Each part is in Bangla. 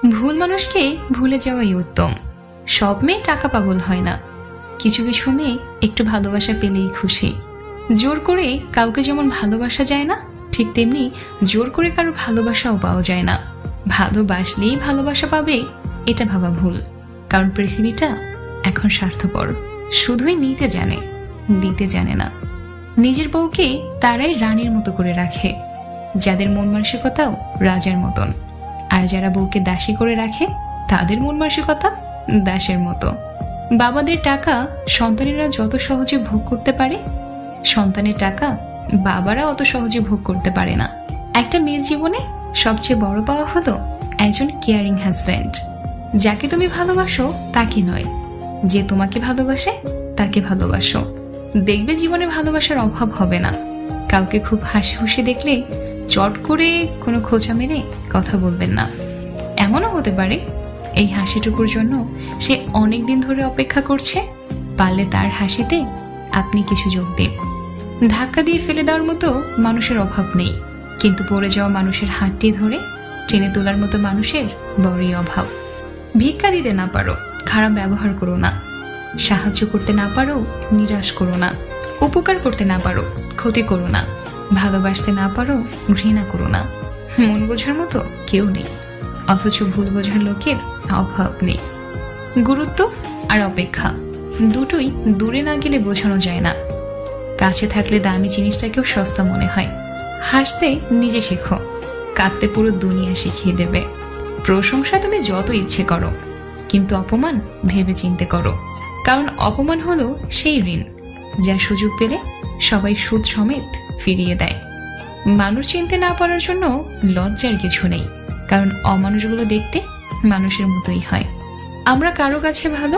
ভুল মানুষকে ভুলে যাওয়াই উত্তম। সব মেয়ে টাকা পাগল হয় না, কিছু কিছু মেয়ে একটু ভালোবাসা পেলেই খুশি। জোর করে কাউকে যেমন ভালোবাসা যায় না, ঠিক তেমনি জোর করে কারো ভালোবাসাও পাওয়া যায় না। ভালোবাসলেই ভালোবাসা পাবে এটা ভাবা ভুল, কারণ পৃথিবীটা এখন স্বার্থপর, শুধুই নিতে জানে, দিতে জানে না। নিজের বউকে তারাই রানীর মতো করে রাখে, যাদের মন মানসিকতাও রাজার মতন। আর যারা বউকে দাসী করে রাখে, তাদের মন মানসিকতা দাসের মতো। বাবাদের টাকা সন্তানেরা যত সহজে ভোগ করতে পারে, সন্তানের টাকা বাবারা অত সহজে ভোগ করতে পারে না। একটা মেয়ের জীবনে সবচেয়ে বড় পাওয়া হলো একজন কেয়ারিং হাজব্যান্ড। যাকে তুমি ভালোবাসো তাকে নয়, যে তোমাকে ভালোবাসে তাকে ভালোবাসো। দেখবে জীবনে ভালোবাসার অভাব হবে না। কাউকে খুব হাসি খুশি দেখলে চট করে কোনো খোঁচা মেরে কথা বলবেন না। এমনও হতে পারে এই হাসিটুকুর জন্য সে অনেক দিন ধরে অপেক্ষা করছে, পারলে তার হাসিতে আপনি কিছু যোগ দিন। ধাক্কা দিয়ে ফেলে দেওয়ার মতো মানুষের অভাব নেই, কিন্তু পড়ে যাওয়া মানুষের হাতটি ধরে টেনে তোলার মতো মানুষের বড়ই অভাব। ভিক্ষা দিতে না পারো, খারাপ ব্যবহার করো না। সাহায্য করতে না পারো, নিরাশ করো না। উপকার করতে না পারো, ক্ষতি করো না। ভালোবাসতে না পারো, ঘৃণা করো না। মন বোঝার মতো কেউ নেই, অথচ ভুল বোঝার লোকের অভাব নেই। গুরুত্ব আর অপেক্ষা দুটোই দূরে না গেলে বোঝানো যায় না। কাছে থাকলে দামি জিনিসটাকেও সস্তা মনে হয়। হাসতে নিজে শেখো, কাঁদতে পুরো দুনিয়া শিখিয়ে দেবে। প্রশংসা তুমি যত ইচ্ছে করো, কিন্তু অপমান ভেবে চিন্তে করো, কারণ অপমান হলো সেই ঋণ যা সুযোগ পেলে সবাই সুদ সমেত ফিরিয়ে দেয়। মানুষ চিনতে না পারার জন্য লজ্জার কিছু নেই, কারণ অমানুষগুলো দেখতে মানুষের মতোই হয়। আমরা কারো কাছে ভালো,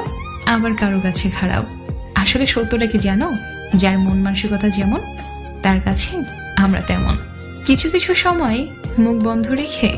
আবার কারো কাছে খারাপ। আসলে সত্যটা কি জানো? যার মন মানসিকতা যেমন, তার কাছে আমরা তেমন। কিছু কিছু সময় মুখ বন্ধ রেখে